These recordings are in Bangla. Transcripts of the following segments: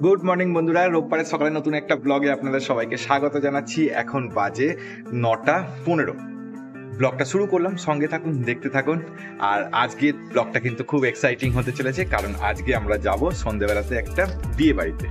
গুড মর্নিং বন্ধুরা, রোববারের সকালে নতুন একটা ব্লগে আপনাদের সবাইকে স্বাগত জানাচ্ছি। এখন বাজে 9:15। ব্লগটা শুরু করলাম, সঙ্গে থাকুন, দেখতে থাকুন। আর আজকের ব্লগটা কিন্তু খুব এক্সাইটিং হতে চলেছে, কারণ আজকে আমরা যাব সন্ধ্যেবেলাতে একটা বিয়ে বাড়িতে।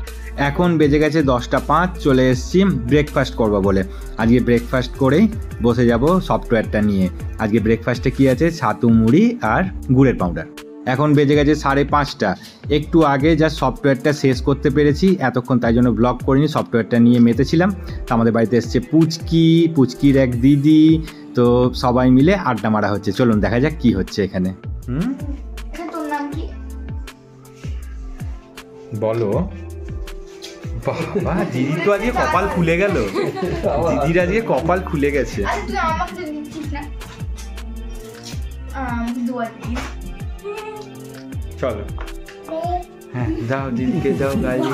এখন বেজে গেছে 10:05, চলে এসেছি ব্রেকফাস্ট করবো বলে। আজকে ব্রেকফাস্ট করেই বসে যাব সফটওয়্যারটা নিয়ে। আজকে ব্রেকফাস্টে কি আছে? ছাতু মুড়ি আর গুড়ের পাউডার। এখন বেজে গেছে 5:30। একটু আগে যা সফটওয়্যারটা শেষ করতে পেরেছি এতক্ষণ, তাই জন্য ব্লগ করিনি, সফটওয়্যারটা নিয়ে মেতেছিলাম। তো আমাদের বাড়িতে এসছে পুচকির এক দিদি, তো সবাই মিলে আড্ডা মারা হচ্ছে। চলুন দেখা যাক কি হচ্ছে এখানে। তোর নাম কি? বলো। বাবা, দিদি তো আজকে কপাল খুলে গেল। দিদির আজকে কপাল খুলে গেছে। তুই আমাকে দিচ্ছিস না? চলো, হ্যাঁ যাও, দিদিকে যাও গাড়ি।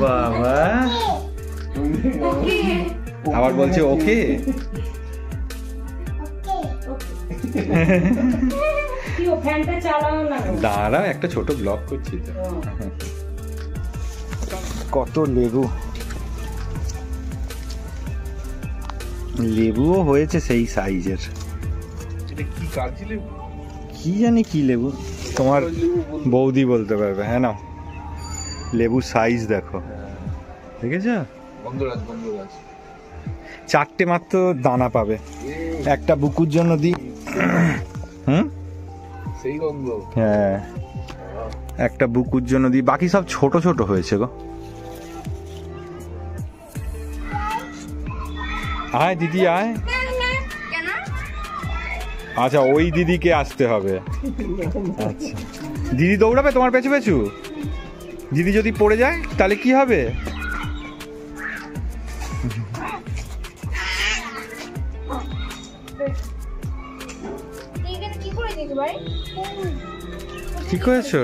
বাবা আবার বলছে ওকে। দাঁড়াও, একটা ছোট ব্লগ করছি তো। কত লেবুও হয়েছে সেই সাইজের। কি জানি কি লেবু, তোমার বৌদি বলতে পারবে। হ্যাঁ না, লেবু সাইজ দেখো, দেখেছ? 4টে মাত্র দানা পাবে। একটা বুকুর জন্য দি। হ্যাঁ, একটা বুকুর জন্য দি, বাকি সব ছোট ছোট হয়েছে গো। আয় দিদি আয়। আচ্ছা, ওই দিদিকে আসতে হবে। আচ্ছা, দিদি দৌড়াবে তোমার পেছু পেছু? দিদি যদি পড়ে যায় তাহলে কি হবে? কি করেছো?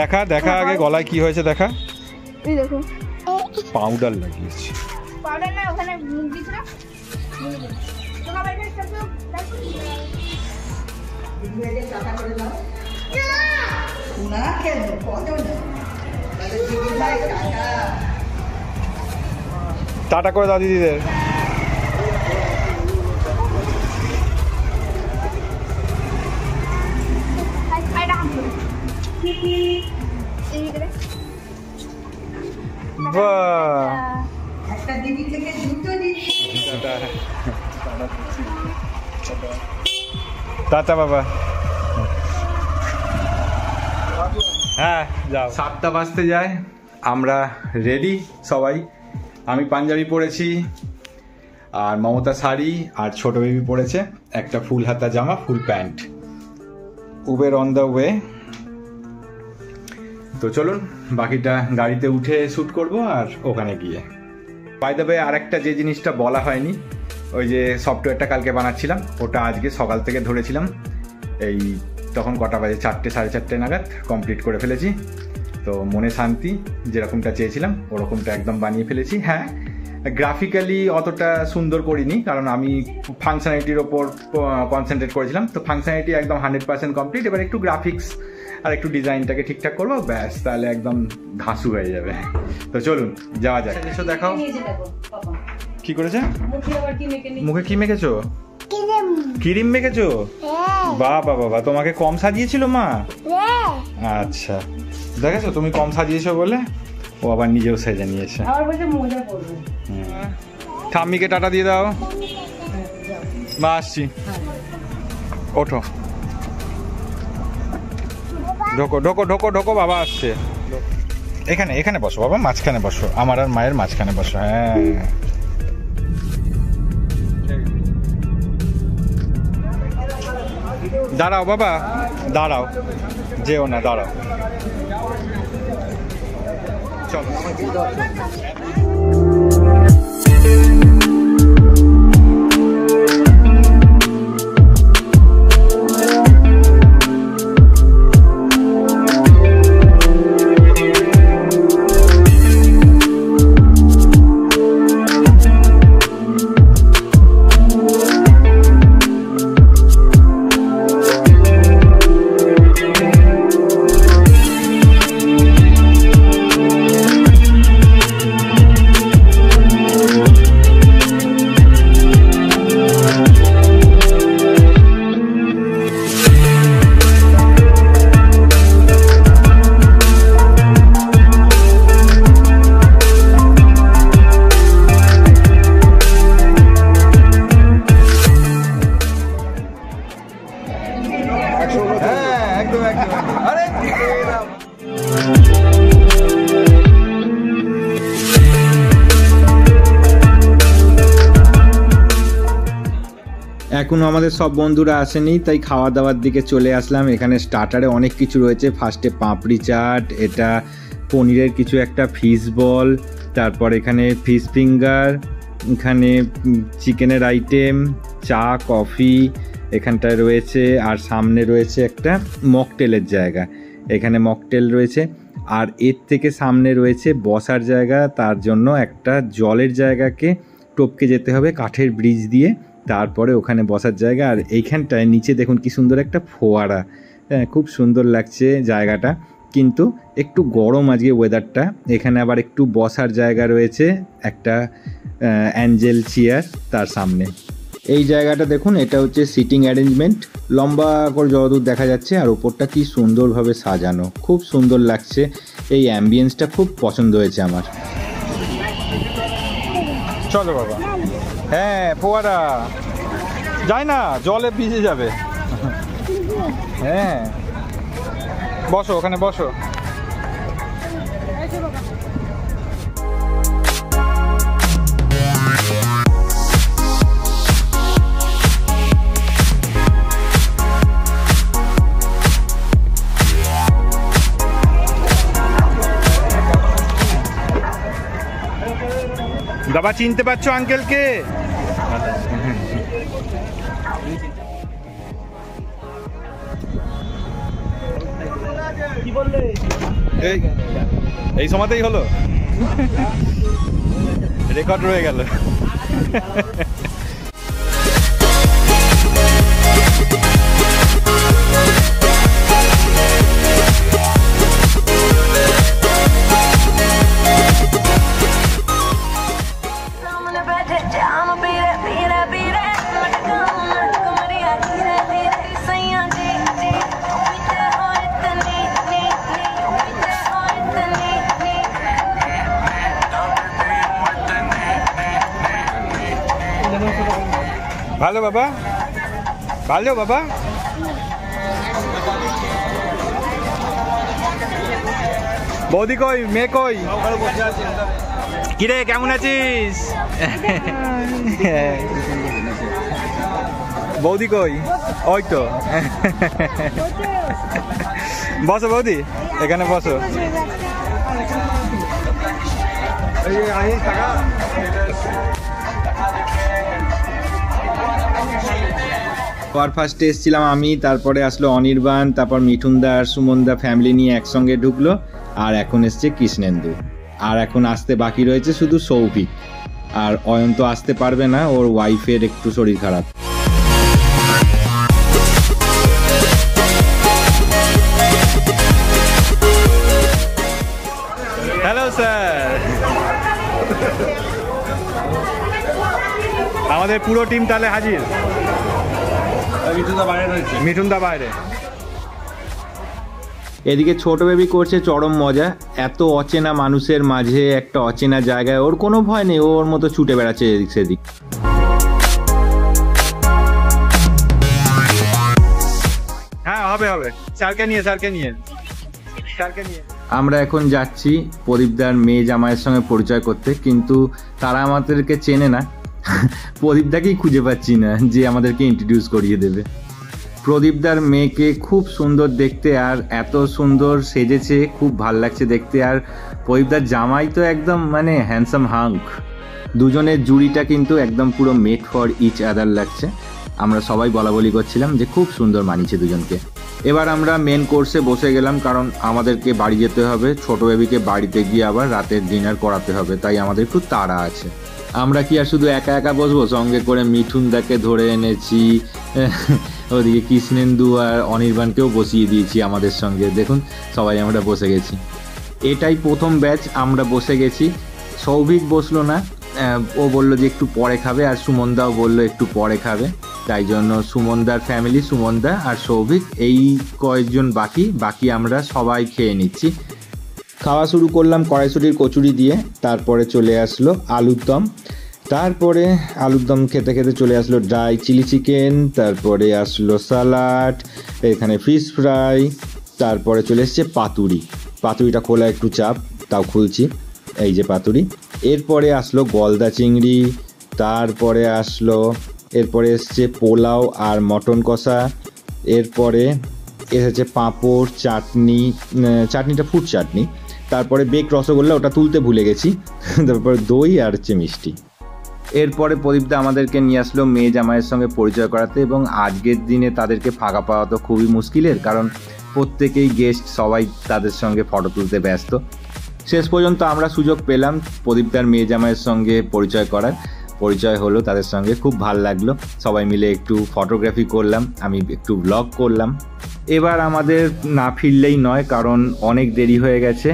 দেখা দেখা আগে গলায় কি হয়েছে দেখা। পাউডার লাগিয়েছি। পাউডার না, ওখানে মুখ দিছ না। টাটা করে দাও দিদিদের। টাটা বাবা। হ্যাঁ যাও। 7টা বাজতে যায়, আমরা রেডি সবাই। আমি পাঞ্জাবি পরেছি, আর মমতা শাড়ি, আর ছোট বেবি পরেছে একটা ফুল হাতা জামা, full pant. Uber on the way. তো চলুন বাকিটা গাড়িতে উঠে শ্যুট করব আর ওখানে গিয়ে। বাই দ্য ওয়ে, আর একটা যে জিনিসটা বলা হয়নি, ওই যে সফটওয়্যারটা কালকে বানাচ্ছিলাম, ওটা আজকে সকাল থেকে ধরেছিলাম। এই তখন কটা বাজে? 4টে 4:30 নাগাদ কমপ্লিট করে ফেলেছি। তো মনে শান্তি, যেরকমটা চেয়েছিলাম ওরকমটা একদম বানিয়ে ফেলেছি। হ্যাঁ, গ্রাফিক্যালি অতটা সুন্দর করিনি, কারণ আমি ফাংশনালিটির ওপর কনসেন্ট্রেট করেছিলাম। তো ফাংশনালিটি একদম 100% কমপ্লিট। এবার একটু গ্রাফিক্স আর একটু ডিজাইনটাকে ঠিকঠাক করবো, ব্যাস, তাহলে একদম ধাঁসু হয়ে যাবে। তো চলুন যাওয়া যাক। এসো দেখাও কি করেছে। মুখে কি মেখেছো? ক্রিম মেখেছো? বাবা বাবা, তোমাকে কম সাজিয়েছিল মা? আচ্ছা, দেখেছো তুমি কম সাজিয়েছো বলে ও আবার নিজেও সেজে নিয়েছে। ঠাম্মিকে টাটা দিয়ে দাও। মা আসছি, ওঠো, ঢোকো ঢোকো ঢোকো ঢোকো, বাবা আসছে। এখানে এখানে বসো বাবা, মাঝখানে বসো, আমার আর মায়ের মাঝখানে বসো। হ্যাঁ, দাঁড়াও বাবা, দাঁড়াও, যেও না, দাঁড়াও। চলো। আরে এখনো আমাদের সব বন্ধুরা আসেনি, তাই খাওয়া দাওয়ার দিকে চলে আসলাম। এখানে স্টার্টারে অনেক কিছু রয়েছে। ফার্স্টে পাপড়ি চাট, এটা পনিরের কিছু একটা ফিশ বল, তারপর এখানে ফিশ ফিঙ্গার, এখানে চিকেনের আইটেম, চা কফি এখানটায় রয়েছে, আর সামনে রয়েছে একটা মকটেলের জায়গা। এখানে মকটেল রয়েছে, আর এর থেকে সামনে রয়েছে বসার জায়গা। তার জন্য একটা জলের জায়গাকে টপকে যেতে হবে কাঠের ব্রিজ দিয়ে, তারপরে ওখানে বসার জায়গা। আর এইখানটায় নিচে দেখুন কি সুন্দর একটা ফোয়ারা, হ্যাঁ খুব সুন্দর লাগছে জায়গাটা, কিন্তু একটু গরম আজকে ওয়েদারটা। এখানে আবার একটু বসার জায়গা রয়েছে, একটা অ্যাঞ্জেল চেয়ার তার সামনে। এই জায়গাটা দেখুন, এটা হচ্ছে সিটিং অ্যারেঞ্জমেন্ট, লম্বা করে যতদূর দেখা যাচ্ছে, আর ওপরটা কি সুন্দরভাবে সাজানো, খুব সুন্দর লাগছে। এই অ্যাম্বিয়েন্সটা খুব পছন্দ হয়েছে আমার। চলো বাবা, হ্যাঁ ফোয়ারা যায় না, জলে ভিজে যাবে। হ্যাঁ বসো, ওখানে বসো। বাবা চিনতে পারছো আঙ্কেলকে? এই সময়তেই হলো, রেকর্ড রয়ে গেল। ভালো বাবা, ভালো বাবা। বৌদি কই, মেয়ে কই? কিরে কেমন আছিস? বৌদি কই? ওই তো। বসো বৌদি, এখানে বসো। আর ফার্স্টে এসেছিলাম আমি, তারপরে আসলো অনির্বাণ, তারপর মিঠুনদা আর সুমনদা ফ্যামিলি নিয়ে একসঙ্গে ঢুকলো, আর এখন এসছে কৃষ্ণেন্দু। আর এখন আসতে বাকি রয়েছে শুধু সৌভিক, আর অয়ন তো আসতে পারবে না, ওর ওয়াইফের একটু শরীর খারাপ। হ্যালো স্যার, আমাদের পুরো টিম তাহলে হাজির। মিঠুনদা বাইরে। এদিকে ছোট বেবি করছে চরম মজা, এত অচেনা মানুষের মাঝে একটা অচেনা জায়গায় ওর কোনো ভয় নেই, ওর মতো ছুটে বেড়াচ্ছে এদিক সেদিক। হ্যাঁ হবে হবে, স্যারকে নিয়ে আমরা এখন যাচ্ছি প্রদীপদার মেয়ে জামাইয়ের সঙ্গে পরিচয় করতে, কিন্তু তারা আমাদেরকে চেনে না। প্রদীপদাকেই খুঁজে পাচ্ছি না যে আমাদেরকে ইন্ট্রোডিউস করিয়ে দেবে। প্রদীপদার মেয়েকে খুব সুন্দর দেখতে, আর এত সুন্দর সেজেছে, খুব ভাল লাগছে দেখতে। আর প্রদীপদার জামাই তো একদম মানে হ্যান্ডসাম হাঙ্ক, দুজনের জুড়িটা কিন্তু একদম পুরো মেড ফর ইচ আদার লাগছে। আমরা সবাই বলাবলি করছিলাম যে খুব সুন্দর মানিয়েছে দুজনকে। এবার আমরা মেন কোর্সে বসে গেলাম, কারণ আমাদেরকে বাড়ি যেতে হবে, ছোট বেবিকে বাড়িতে গিয়ে আবার রাতের ডিনার করাতে হবে, তাই আমাদের একটু তাড়া আছে। আমরা কি আর শুধু একা একা বসবো, সঙ্গে করে মিঠুনদাকে ধরে এনেছি, ওদিকে কৃষ্ণেন্দু আর অনির্বাণকেও বসিয়ে দিয়েছি আমাদের সঙ্গে। দেখুন সবাই আমরা বসে গেছি, এটাই প্রথম ব্যাচ আমরা বসে গেছি। সৌভিক বসলো না, ও বললো যে একটু পরে খাবে, আর সুমনদাও বললো একটু পরে খাবে, তাই জন্য সুমনদার ফ্যামিলি, সুমনদা আর সৌভিক এই কয়েকজন বাকি আমরা সবাই খেয়ে নিচ্ছি। খাওয়া শুরু করলাম কড়াইশুঁটির কচুরি দিয়ে, তারপরে চলে আসলো আলুর দম, তারপরে আলুর দম খেতে খেতে চলে আসলো ড্রাই চিলি চিকেন, তারপরে আসলো স্যালাড, এখানে ফিশ ফ্রাই, তারপরে চলে এসছে পাতুরি। পাতুরিটা খোলা একটু চাপ, তাও খুলছি। এই যে পাতুরি। এরপরে আসলো গলদা চিংড়ি, তারপরে এরপরে এসছে পোলাও আর মটন কষা, এরপরে এসেছে পাঁপড়, চাটনি, চাটনিটা ফুড চাটনি, তারপরে বেক রসগোল্লা, ওটা তুলতে ভুলে গেছি, তারপরে দই আর হচ্ছে মিষ্টি। এরপরে প্রদীপদা আমাদেরকে নিয়ে আসলো মেয়ে জামাইয়ের সঙ্গে পরিচয় করাতে, এবং আজকের দিনে তাদেরকে ফাঁকা পাওয়া তো খুবই মুশকিলের, কারণ প্রত্যেকেই গেস্ট, সবাই তাদের সঙ্গে ফটো তুলতে ব্যস্ত। শেষ পর্যন্ত আমরা সুযোগ পেলাম প্রদীপদার মেয়ে জামাইয়ের সঙ্গে পরিচয় করার। পরিচয় হলো তাদের সঙ্গে, খুব ভাল লাগলো। সবাই মিলে একটু ফটোগ্রাফি করলাম, আমি একটু ব্লগ করলাম। এবার আমাদের না ফিরলেই নয়, কারণ অনেক দেরি হয়ে গেছে।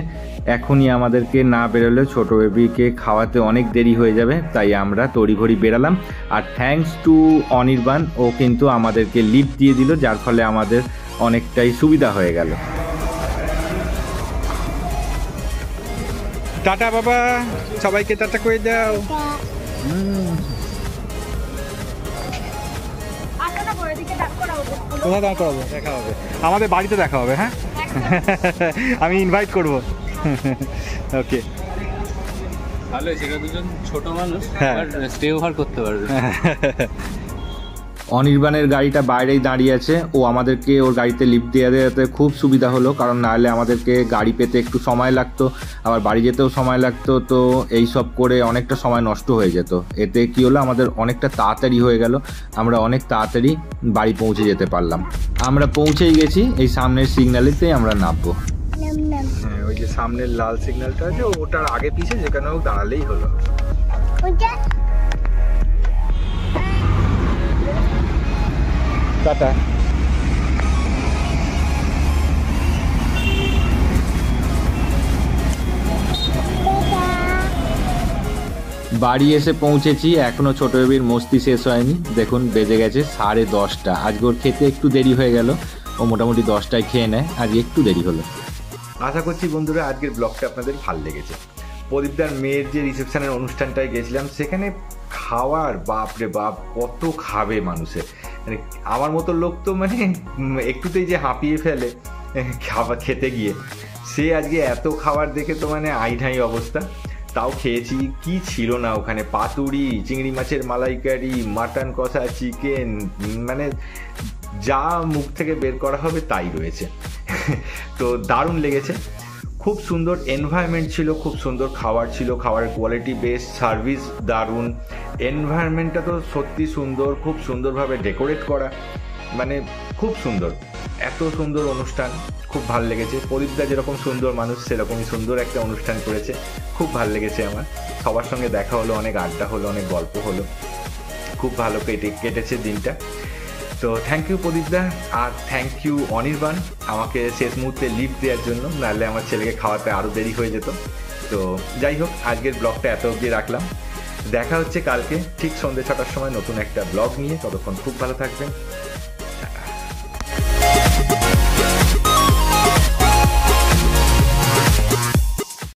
এখনই আমাদেরকে না বেরোলে ছোটো বেবিকে খাওয়াতে অনেক দেরি হয়ে যাবে, তাই আমরা তড়িঘড়ি বেরালাম। আর থ্যাঙ্কস টু অনির্বাণ, ও কিন্তু আমাদেরকে লিফট দিয়ে দিল, যার ফলে আমাদের অনেকটাই সুবিধা হয়ে গেল। টাটা বাবা, সবাইকে টাটা করে দাও। কোথায় দাঁড় করাবো? দেখা হবে, আমাদের বাড়িতে দেখা হবে। হ্যাঁ, আমি ইনভাইট করবো। ওকে, ভালো হয়েছে, দুজন ছোট মানুষ হ্যাঁ স্টে ওভার করতে পারবে। অনির্বাণের গাড়িটা বাইরেই দাঁড়িয়ে আছে, ও আমাদেরকে ওর গাড়িতে লিফট দিয়ে দেওয়াতে খুব সুবিধা হলো, কারণ নাহলে আমাদেরকে গাড়ি পেতে একটু সময় লাগতো, আবার বাড়ি যেতেও সময় লাগতো, তো এই সব করে অনেকটা সময় নষ্ট হয়ে যেত। এতে কি হলো, আমাদের অনেকটা তাড়াতাড়ি হয়ে গেল, আমরা অনেক তাড়াতাড়ি বাড়ি পৌঁছে যেতে পারলাম। আমরা পৌঁছেই গেছি, এই সামনের সিগন্যালেতেই আমরা নামবো। হ্যাঁ, ওই যে সামনের লাল সিগন্যালটা আছে, ওটার আগে পিছে যেখানেও দাঁড়ালেই হলো। টাটা। বাড়ি এসে পৌঁছেছি, এখনো ছোট বেবির মস্তি শেষ হয়নি। দেখুন বেজে গেছে 10:30। আজকে ওর খেতে একটু দেরি হয়ে গেল, ও মোটামুটি 10টায় খেয়ে নেয়, আজকে একটু দেরি হলো। আশা করছি বন্ধুরা আজকের ব্লগটা আপনাদের ভালো লেগেছে। প্রদীপদার মেয়ের যে রিসেপশনের অনুষ্ঠানটায় গেছিলাম, সেখানে খাওয়ার বাপ রে বাপ, কত খাবে মানুষের, মানে আমার মতো লোক তো মানে একটুতেই যে হাঁপিয়ে ফেলে খাবার খেতে গিয়ে, সে আজকে এত খাবার দেখে তো মানে আইঢাই অবস্থা। তাও খেয়েছি, কি ছিল না ওখানে, পাতুরি, চিংড়ি মাছের মালাইকারি, মাটন কষা, চিকেন, মানে যা মুখ থেকে বের করা হবে তাই রয়েছে। তো দারুণ লেগেছে, খুব সুন্দর এনভায়রনমেন্ট ছিল, খুব সুন্দর খাবার ছিল, খাবারের কোয়ালিটি বেস্ট, সার্ভিস দারুণ, এনভায়রনমেন্টটা তো সত্যি সুন্দর, খুব সুন্দরভাবে ডেকোরেট করা, মানে খুব সুন্দর, এত সুন্দর অনুষ্ঠান, খুব ভালো লেগেছে। প্রদীপদা যেরকম সুন্দর মানুষ, সেরকমই সুন্দর একটা অনুষ্ঠান করেছে, খুব ভালো লেগেছে আমার। সবার সঙ্গে দেখা হলো, অনেক আড্ডা হলো, অনেক গল্প হলো, খুব ভালো কেটেছে দিনটা। তো থ্যাংক ইউ প্রদীপদা, আর থ্যাংক ইউ অনির্বাণ আমাকে শেষ মুহূর্তে লিফট দেওয়ার জন্য, নাহলে আমার ছেলেকে খাওয়াতে আরও দেরি হয়ে যেত। তো যাই হোক, আজকের ব্লগটা এত অবধি রাখলাম, দেখা হচ্ছে কালকে ঠিক সন্ধ্যে 6টার সময় নতুন একটা ব্লগ নিয়ে। ততক্ষণ খুব ভালো থাকবেন,